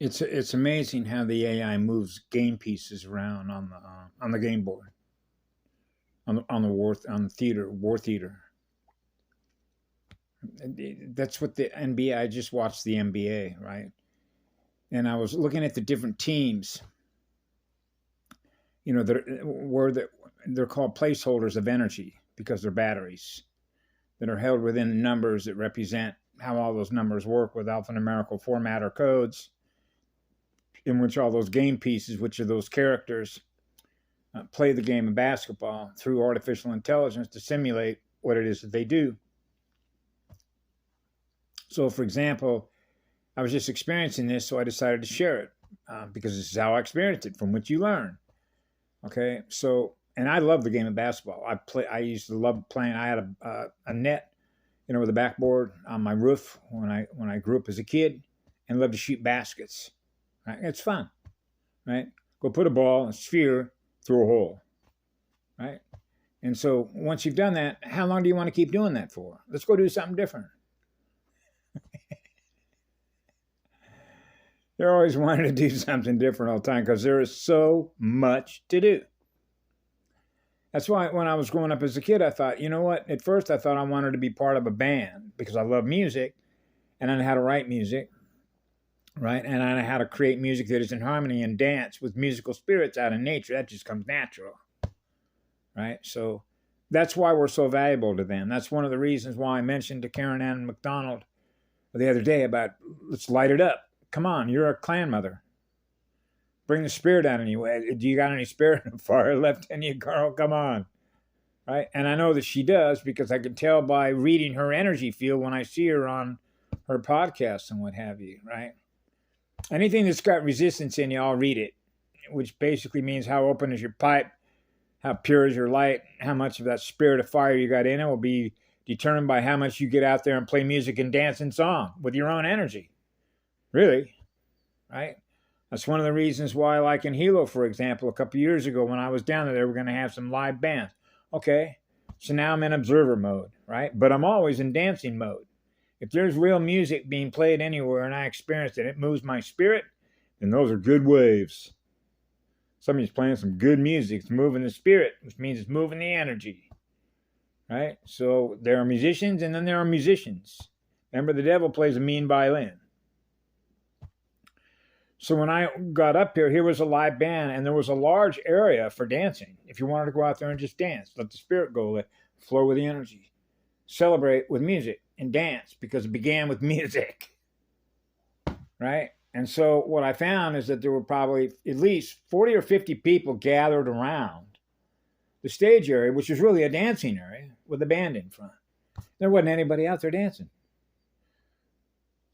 It's amazing how the AI moves game pieces around on the game board, on the theater war theater. That's what the NBA. I just watched the NBA, right? And I was looking at the different teams. You know, they're called placeholders of energy because they're batteries that are held within numbers that represent how all those numbers work with alphanumerical format or codes, in which all those game pieces, which are those characters, play the game of basketball through artificial intelligence to simulate what it is that they do. So, for example, I was just experiencing this, so I decided to share it because this is how I experienced it, from which you learn. Okay, so, and I love the game of basketball. I used to love playing. I had a net, with a backboard on my roof when I grew up as a kid, and loved to shoot baskets. Right, it's fun, right? Go put a ball, a sphere, through a hole, right? And so once you've done that, how long do you want to keep doing that for? Let's go do something different. They're always wanting to do something different all the time because there is so much to do. That's why when I was growing up as a kid, I thought, you know what? At first, I thought I wanted to be part of a band because I love music and I know how to write music, right? And I know how to create music that is in harmony and dance with musical spirits out in nature. That just comes natural, right? So that's why we're so valuable to them. That's one of the reasons why I mentioned to Karen Ann McDonald the other day about let's light it up. Come on, you're a clan mother. Bring the spirit out in you. Do you got any spirit and fire left in you, girl? Come on. Right? And I know that she does because I can tell by reading her energy field when I see her on her podcasts and what have you, right? Anything that's got resistance in you, I'll read it, which basically means how open is your pipe, how pure is your light, how much of that spirit of fire you got in it will be determined by how much you get out there and play music and dance and song with your own energy. Really, right? That's one of the reasons why, like in Hilo, for example, a couple of years ago when I was down there, they were going to have some live bands. Okay, so now I'm in observer mode, right? But I'm always in dancing mode. If there's real music being played anywhere and I experience it, it moves my spirit, then those are good waves. Somebody's playing some good music. It's moving the spirit, which means it's moving the energy, right? So there are musicians and then there are musicians. Remember, the devil plays a mean violin. So when I got up here was a live band, and there was a large area for dancing. If you wanted to go out there and just dance, let the spirit go, let flow with the energy. Celebrate with music and dance because it began with music, right? And so what I found is that there were probably at least 40 or 50 people gathered around the stage area, which was really a dancing area with a band in front. There wasn't anybody out there dancing.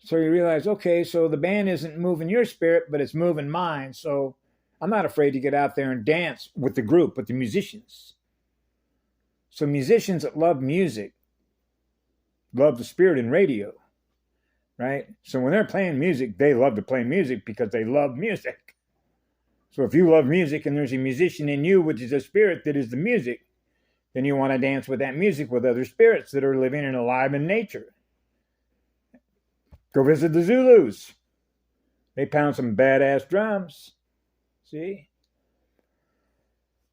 So you realize, okay, so the band isn't moving your spirit, but it's moving mine. So I'm not afraid to get out there and dance with the group, with the musicians. So musicians that love music, love the spirit in radio, right? So when they're playing music, they love to play music because they love music. So if you love music and there's a musician in you, which is a spirit that is the music, then you want to dance with that music with other spirits that are living and alive in nature. Go visit the Zulus. They pound some badass drums. See?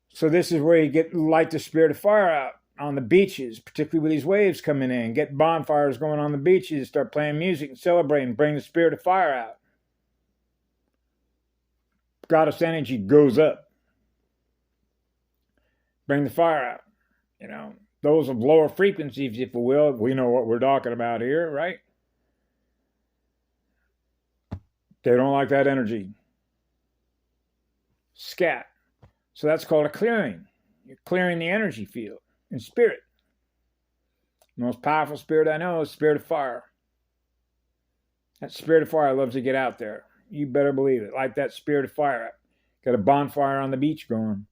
So this is where you light the spirit of fire out on the beaches, particularly with these waves coming in. Get bonfires going on the beaches, start playing music and celebrating, bring the spirit of fire out. Goddess energy goes up. Bring the fire out. Those of lower frequencies, if you will, we know what we're talking about here, right? They don't like that energy. Scat. So that's called a clearing. You're clearing the energy field in spirit. The most powerful spirit I know is the spirit of fire. That spirit of fire loves to get out there. You better believe it. Light that spirit of fire up. Got a bonfire on the beach going,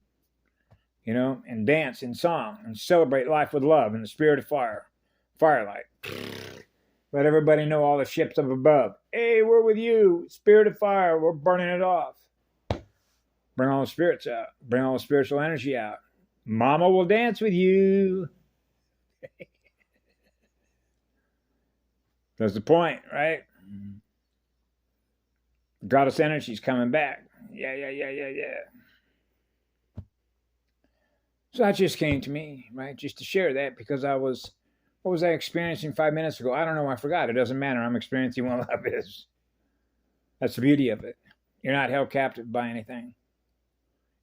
and dance and song and celebrate life with love and the spirit of fire. Firelight. Let everybody know, all the ships up above. Hey, we're with you. Spirit of fire. We're burning it off. Bring all the spirits out. Bring all the spiritual energy out. Mama will dance with you. That's the point, right? Goddess energy is coming back. Yeah. So that just came to me, right? Just to share that, because what was I experiencing 5 minutes ago? I don't know. I forgot. It doesn't matter. I'm experiencing what love is. That's the beauty of it. You're not held captive by anything.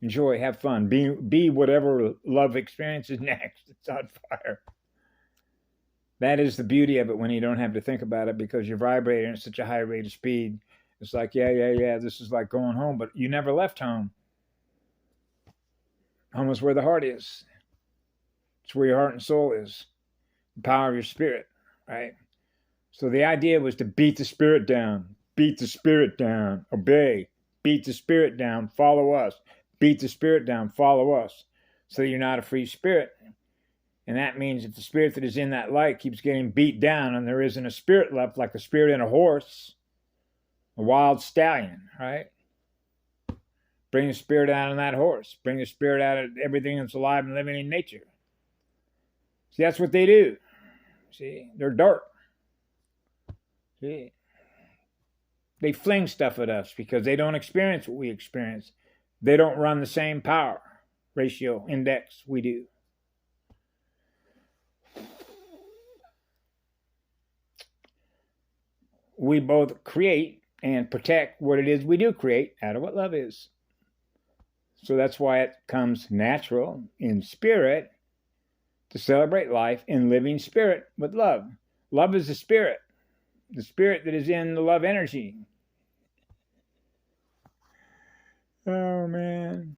Enjoy, have fun, be whatever love experience is next. It's on fire. That is the beauty of it, when you don't have to think about it, because you're vibrating at such a high rate of speed. It's like, yeah. This is like going home, but you never left home. Home is where the heart is. It's where your heart and soul is. The power of your spirit, right? So the idea was to beat the spirit down. Beat the spirit down. Obey. Beat the spirit down. Follow us. Beat the spirit down. Follow us. So you're not a free spirit. And that means if the spirit that is in that light keeps getting beat down, and there isn't a spirit left, like a spirit in a horse, a wild stallion, right? Bring the spirit out of that horse. Bring the spirit out of everything that's alive and living in nature. See, that's what they do. See, they're dark. See, they fling stuff at us because they don't experience what we experience. They don't run the same power ratio index we do. We both create and protect what it is we do create out of what love is. So that's why it comes natural in spirit to celebrate life in living spirit with love. Love is the spirit that is in the love energy. Oh, man.